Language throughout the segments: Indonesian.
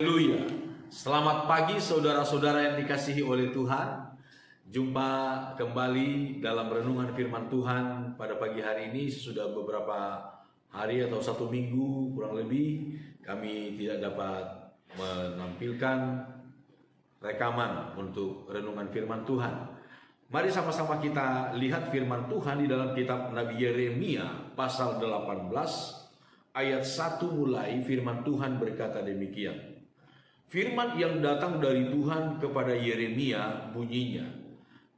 Haleluya. Selamat pagi saudara-saudara yang dikasihi oleh Tuhan. Jumpa kembali dalam renungan firman Tuhan pada pagi hari ini. Sudah beberapa hari atau 1 minggu kurang lebih kami tidak dapat menampilkan rekaman untuk renungan firman Tuhan. Mari sama-sama kita lihat firman Tuhan di dalam kitab Nabi Yeremia pasal 18 ayat 1 mulai. Firman Tuhan berkata demikian. Firman yang datang dari Tuhan kepada Yeremia bunyinya,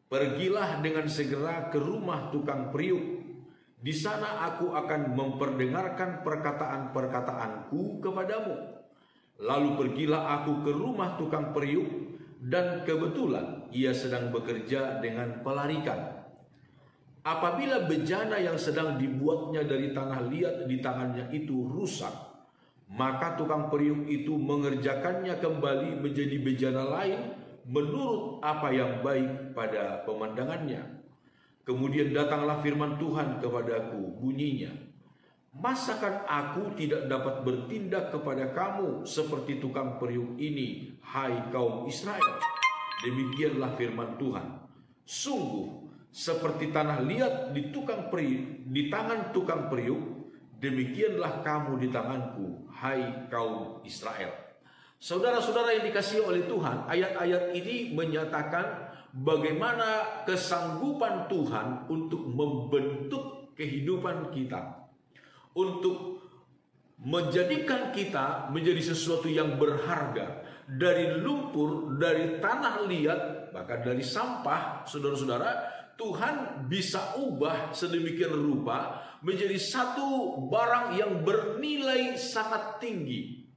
"Pergilah dengan segera ke rumah tukang periuk. Di sana aku akan memperdengarkan perkataan-perkataanku kepadamu. Lalu pergilah aku ke rumah tukang periuk, dan kebetulan ia sedang bekerja dengan pelarikan. Apabila bejana yang sedang dibuatnya dari tanah liat di tangannya itu rusak, maka tukang periuk itu mengerjakannya kembali menjadi bejana lain menurut apa yang baik pada pemandangannya. Kemudian datanglah firman Tuhan kepadaku, bunyinya, masakan aku tidak dapat bertindak kepada kamu seperti tukang periuk ini, hai kaum Israel? Demikianlah firman Tuhan. Sungguh seperti tanah liat di tangan tukang periuk, demikianlah kamu di tanganku, hai kaum Israel." Saudara-saudara yang dikasihi oleh Tuhan, ayat-ayat ini menyatakan bagaimana kesanggupan Tuhan untuk membentuk kehidupan kita, untuk menjadikan kita menjadi sesuatu yang berharga. Dari lumpur, dari tanah liat, bahkan dari sampah, saudara-saudara, Tuhan bisa ubah sedemikian rupa menjadi satu barang yang bernilai sangat tinggi.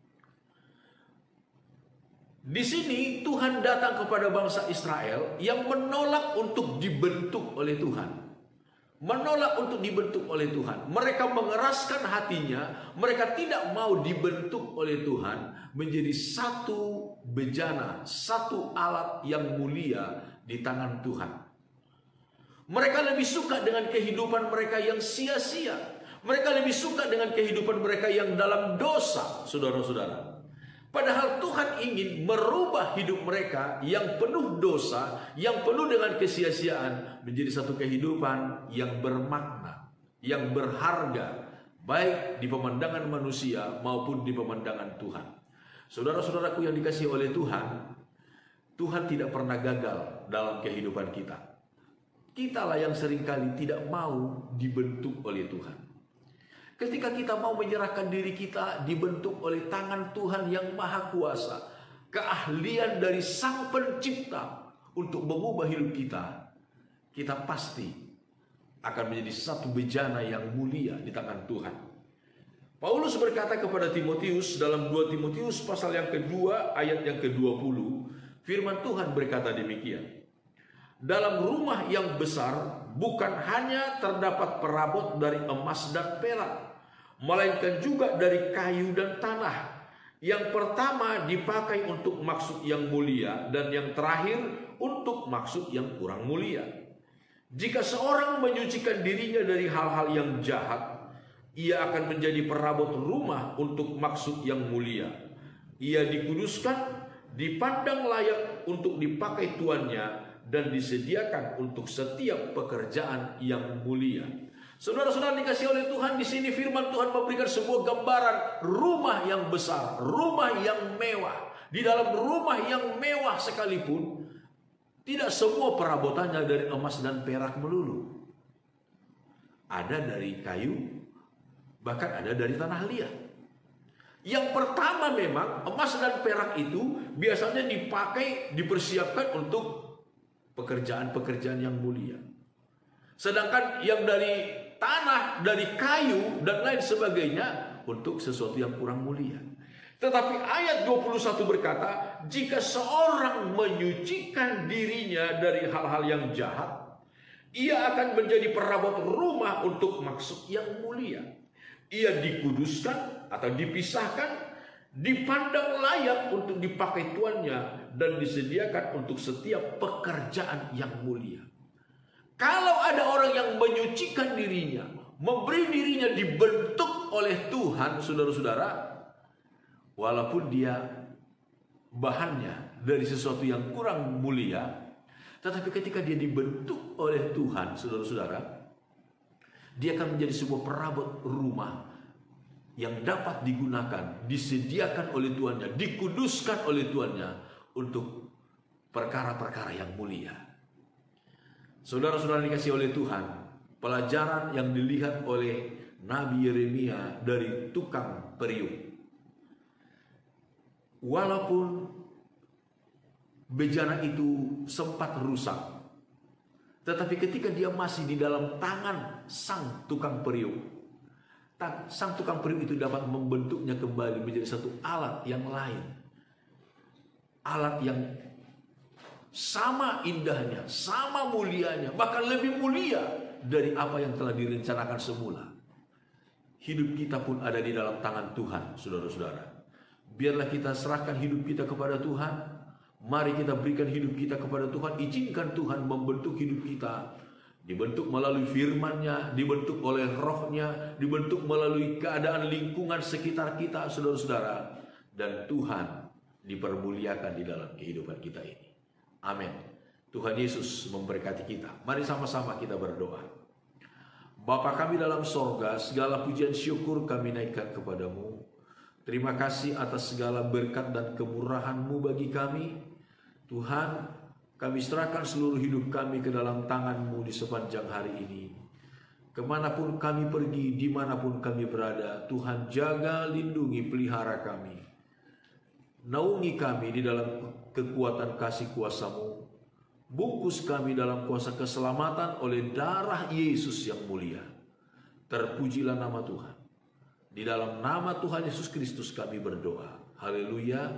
Di sini Tuhan datang kepada bangsa Israel yang menolak untuk dibentuk oleh Tuhan. Menolak untuk dibentuk oleh Tuhan. Mereka mengeraskan hatinya, mereka tidak mau dibentuk oleh Tuhan menjadi satu bejana, satu alat yang mulia di tangan Tuhan. Mereka lebih suka dengan kehidupan mereka yang sia-sia. Mereka lebih suka dengan kehidupan mereka yang dalam dosa, saudara-saudara. Padahal Tuhan ingin merubah hidup mereka yang penuh dosa, yang penuh dengan kesia-siaan, menjadi satu kehidupan yang bermakna, yang berharga, baik di pemandangan manusia maupun di pemandangan Tuhan. Saudara-saudaraku yang dikasihi oleh Tuhan, Tuhan tidak pernah gagal dalam kehidupan kita. Kitalah yang seringkali tidak mau dibentuk oleh Tuhan. Ketika kita mau menyerahkan diri kita dibentuk oleh tangan Tuhan yang maha kuasa, keahlian dari Sang Pencipta untuk mengubah hidup kita, kita pasti akan menjadi satu bejana yang mulia di tangan Tuhan. Paulus berkata kepada Timotius dalam 2 Timotius pasal yang kedua ayat yang ke-20, firman Tuhan berkata demikian. Dalam rumah yang besar bukan hanya terdapat perabot dari emas dan perak, melainkan juga dari kayu dan tanah. Yang pertama dipakai untuk maksud yang mulia, dan yang terakhir untuk maksud yang kurang mulia. Jika seorang menyucikan dirinya dari hal-hal yang jahat, ia akan menjadi perabot rumah untuk maksud yang mulia. Ia dikuduskan, dipandang layak untuk dipakai tuannya, dan disediakan untuk setiap pekerjaan yang mulia. Saudara-saudara dikasihi oleh Tuhan, di sini firman Tuhan memberikan sebuah gambaran rumah yang besar, rumah yang mewah. Di dalam rumah yang mewah sekalipun, tidak semua perabotannya dari emas dan perak melulu. Ada dari kayu, bahkan ada dari tanah liat. Yang pertama memang emas dan perak itu biasanya dipersiapkan untuk pekerjaan-pekerjaan yang mulia. Sedangkan yang dari tanah, dari kayu dan lain sebagainya untuk sesuatu yang kurang mulia. Tetapi ayat 21 berkata, jika seorang menyucikan dirinya dari hal-hal yang jahat, ia akan menjadi perabot rumah untuk maksud yang mulia. Ia dikuduskan atau dipisahkan, dipandang layak untuk dipakai tuannya, dan disediakan untuk setiap pekerjaan yang mulia. Kalau ada orang yang menyucikan dirinya, memberi dirinya dibentuk oleh Tuhan, saudara-saudara, walaupun dia bahannya dari sesuatu yang kurang mulia, tetapi ketika dia dibentuk oleh Tuhan, saudara-saudara, dia akan menjadi sebuah perabot rumah yang dapat digunakan, disediakan oleh tuannya, dikuduskan oleh tuannya untuk perkara-perkara yang mulia. Saudara-saudara dikasih oleh Tuhan, pelajaran yang dilihat oleh Nabi Yeremia dari tukang periuk. Walaupun bejana itu sempat rusak, tetapi ketika dia masih di dalam tangan sang tukang periuk, sang tukang periuk itu dapat membentuknya kembali menjadi satu alat yang lain. Alat yang sama indahnya, sama mulianya, bahkan lebih mulia dari apa yang telah direncanakan semula. Hidup kita pun ada di dalam tangan Tuhan, saudara-saudara. Biarlah kita serahkan hidup kita kepada Tuhan. Mari kita berikan hidup kita kepada Tuhan. Izinkan Tuhan membentuk hidup kita. Dibentuk melalui firman-Nya, dibentuk oleh roh-Nya, dibentuk melalui keadaan lingkungan sekitar kita, saudara-saudara. Dan Tuhan dipermuliakan di dalam kehidupan kita ini. Amin. Tuhan Yesus memberkati kita. Mari sama-sama kita berdoa. Bapa kami dalam sorga, segala pujian syukur kami naikkan kepadamu. Terima kasih atas segala berkat dan kemurahan-Mu bagi kami. Tuhan, kami serahkan seluruh hidup kami ke dalam tangan-Mu di sepanjang hari ini. Kemanapun kami pergi, dimanapun kami berada, Tuhan jaga, lindungi, pelihara kami. Naungi kami di dalam kekuatan kasih kuasa-Mu. Bungkus kami dalam kuasa keselamatan oleh darah Yesus yang mulia. Terpujilah nama Tuhan. Di dalam nama Tuhan Yesus Kristus kami berdoa. Haleluya.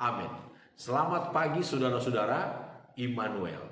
Amin. Selamat pagi saudara-saudara. Immanuel.